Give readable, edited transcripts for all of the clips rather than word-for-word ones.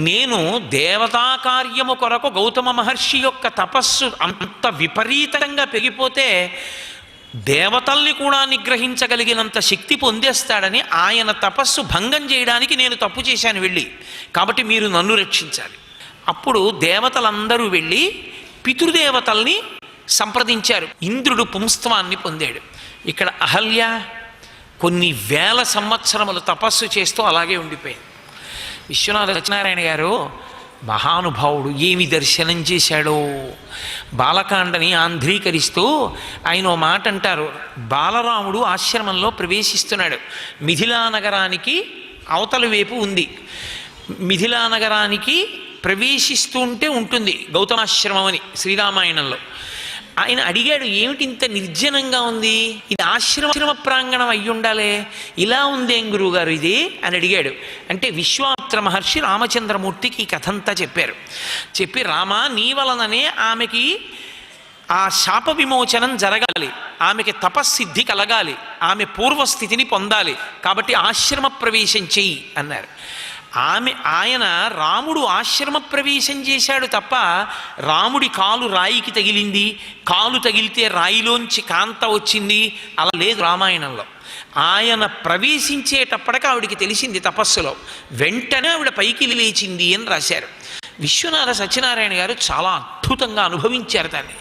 నేను దేవతా కార్యము కొరకు గౌతమ మహర్షి యొక్క తపస్సు అంత విపరీతంగా పెరిగిపోతే దేవతల్ని కూడా నిగ్రహించగలిగినంత శక్తి పొందేస్తాడని ఆయన తపస్సు భంగం చేయడానికి నేను తప్పు చేశాను వెళ్ళి, కాబట్టి మీరు నన్ను రక్షించాలి. అప్పుడు దేవతలందరూ వెళ్ళి పితృదేవతల్ని సంప్రదించారు. ఇంద్రుడు పుంస్త్వాన్ని పొందాడు. ఇక్కడ అహల్య కొన్ని వేల సంవత్సరములు తపస్సు చేస్తూ అలాగే ఉండిపోయింది. విశ్వనాథ సత్యనారాయణ గారు మహానుభావుడు ఏమి దర్శనం చేశాడో. బాలకాండని ఆంధ్రీకరిస్తూ ఆయన ఓ మాట అంటారు. బాలరాముడు ఆశ్రమంలో ప్రవేశిస్తున్నాడు. మిథిలా నగరానికి అవతల వైపు ఉంది. మిథిలా నగరానికి ప్రవేశిస్తూ ఉంటే ఉంటుంది గౌతమాశ్రమం అని శ్రీరామాయణంలో. ఆయన అడిగాడు, ఏమిటి ఇంత నిర్జనంగా ఉంది, ఇది ఆశ్రమ ప్రాంగణం అయ్యి ఉండాలే, ఇలా ఉందేం గురువుగారు ఇది అని అడిగాడు. అంటే విశ్వామిత్ర మహర్షి రామచంద్రమూర్తికి ఈ కథంతా చెప్పారు. చెప్పి, రామా నీ వలననే ఆమెకి ఆ శాప విమోచనం జరగాలి, ఆమెకి తపస్సిద్ధి కలగాలి, ఆమె పూర్వస్థితిని పొందాలి, కాబట్టి ఆశ్రమ ప్రవేశం చెయ్యి అన్నారు. ఆయన రాముడు ఆశ్రమ ప్రవేశం చేశాడు తప్ప రాముడి కాలు రాయికి తగిలింది, కాలు తగిలితే రాయిలోంచి కాంత వచ్చింది అలా లేదు రామాయణంలో. ఆయన ప్రవేశించేటప్పటికి ఆవిడికి తెలిసింది తపస్సులో, వెంటనే ఆవిడ పైకి లేచింది అని రాశారు. విశ్వనాథ సత్యనారాయణ గారు చాలా అద్భుతంగా అనుభవించారు దాన్ని.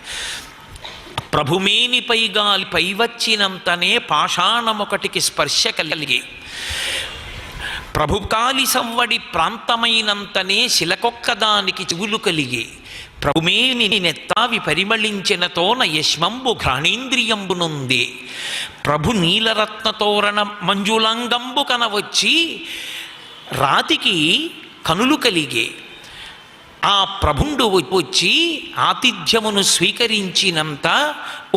ప్రభుమేనిపై గాలి పైవచ్చినంతనే పాషాణమొకటికి స్పర్శ కలిగి, ప్రభుకాలి సంవడి ప్రాంతమైనంతనే శిలకొక్కదానికి చెవులు కలిగి, ప్రభుమేని నెత్తావి పరిమళించినతోన యశ్మంబు ఘ్రాణేంద్రియంబునుంది, ప్రభు నీలరత్నతోరణ మంజులాంగంబు కనవచ్చి రాతికి కనులు కలిగే, ఆ ప్రభుండు వచ్చి ఆతిథ్యమును స్వీకరించినంత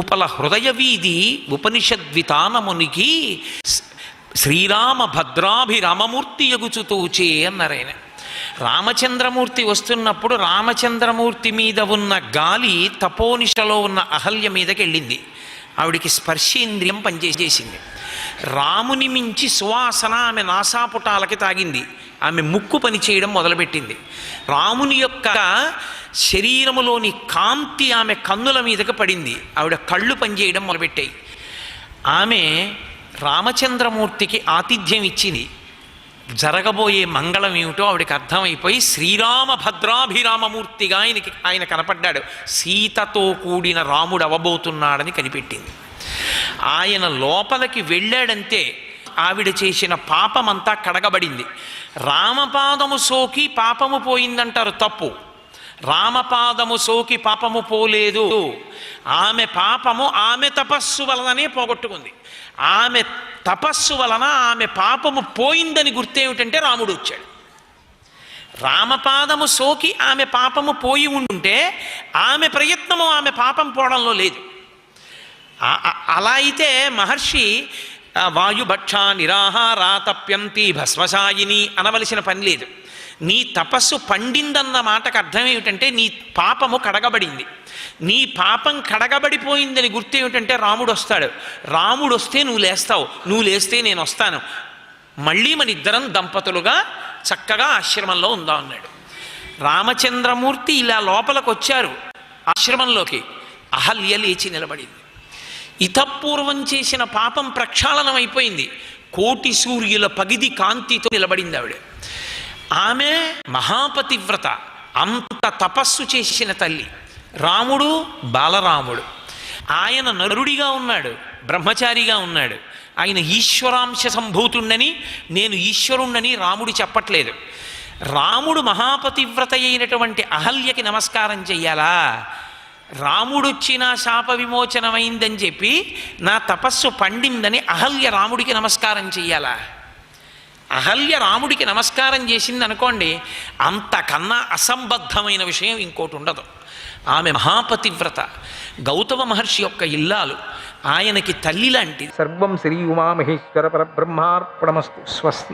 ఉపల హృదయ వీధి ఉపనిషద్వితానమునికి శ్రీరామ భద్రాభిరామమూర్తి యగుచుతూచే అన్నారాయన. రామచంద్రమూర్తి వస్తున్నప్పుడు రామచంద్రమూర్తి మీద ఉన్న గాలి తపోనిషలో ఉన్న అహల్య మీదకి వెళ్ళింది. ఆవిడికి స్పర్శేంద్రియం పనిచేసింది. రాముని మించి సువాసన ఆమె నాసాపుటాలకి తాగింది. ఆమె ముక్కు పని చేయడం మొదలుపెట్టింది. రాముని యొక్క శరీరములోని కాంతి ఆమె కన్నుల మీదకి పడింది. ఆవిడ కళ్ళు పనిచేయడం మొదలుపెట్టాయి. ఆమె రామచంద్రమూర్తికి ఆతిథ్యం ఇచ్చింది. జరగబోయే మంగళం ఏమిటో ఆవిడకి అర్థమైపోయి శ్రీరామ భద్రాభిరామమూర్తిగా ఆయన కనపడ్డాడు. సీతతో కూడిన రాముడు అవబోతున్నాడని కనిపెట్టింది. ఆయన లోపలికి వెళ్ళాడంతే ఆవిడ చేసిన పాపమంతా కడగబడింది. రామపాదము సోకి పాపము పోయిందంటారు, తప్పు. రామపాదము సోకి పాపము పోలేదు. ఆమె పాపము ఆమె తపస్సు వలననే పోగొట్టుకుంది. ఆమె తపస్సు వలన ఆమె పాపము పోయిందని గుర్తేమిటంటే రాముడు వచ్చాడు. రామపాదము సోకి ఆమె పాపము పోయి ఉంటే ఆమె ప్రయత్నము ఆమె పాపం పోవడంలో లేదు. అలా అయితే మహర్షి వాయుభక్ష నిరాహారా తప్యంతి భస్మశాయిని అనవలసిన పని లేదు. నీ తపస్సు పండిందన్న మాటకు అర్థం ఏమిటంటే నీ పాపము కడగబడింది. నీ పాపం కడగబడిపోయిందని గుర్తు ఏమిటంటే రాముడు వస్తాడు. రాముడు వస్తే నువ్వు లేస్తావు, నువ్వు లేస్తే నేను వస్తాను, మళ్ళీ మన ఇద్దరం దంపతులుగా చక్కగా ఆశ్రమంలో ఉందా అన్నాడు. రామచంద్రమూర్తి ఇలా లోపలికి వచ్చారు ఆశ్రమంలోకి. అహల్య లేచి నిలబడింది. ఇతపూర్వం చేసిన పాపం ప్రక్షాళనం అయిపోయింది. కోటి సూర్యుల పగిది కాంతితో నిలబడింది ఆవిడ. ఆమె మహాపతివ్రత, అంత తపస్సు చేసిన తల్లి. రాముడు బాలరాముడు. ఆయన నరుడిగా ఉన్నాడు, బ్రహ్మచారిగా ఉన్నాడు. ఆయన ఈశ్వరాంశ సంభూతుండని, నేను ఈశ్వరుణ్ణని రాముడు చెప్పట్లేదు. రాముడు మహాపతివ్రత అయినటువంటి అహల్యకి నమస్కారం చెయ్యాలా? రాముడొచ్చి నా శాప విమోచనమైందని చెప్పి నా తపస్సు పండిందని అహల్య రాముడికి నమస్కారం చెయ్యాలా? అహల్య రాముడికి నమస్కారం చేసింది అనుకోండి, అంతకన్నా అసంబద్ధమైన విషయం ఇంకోటి ఉండదు. ఆమె మహాపతివ్రత, గౌతమ మహర్షి యొక్క ఇల్లాలు, ఆయనకి తల్లి లాంటిది. సర్వం శ్రీ ఉమామహేశ్వర పరబ్రహ్మార్పణమస్తు. స్వస్తి.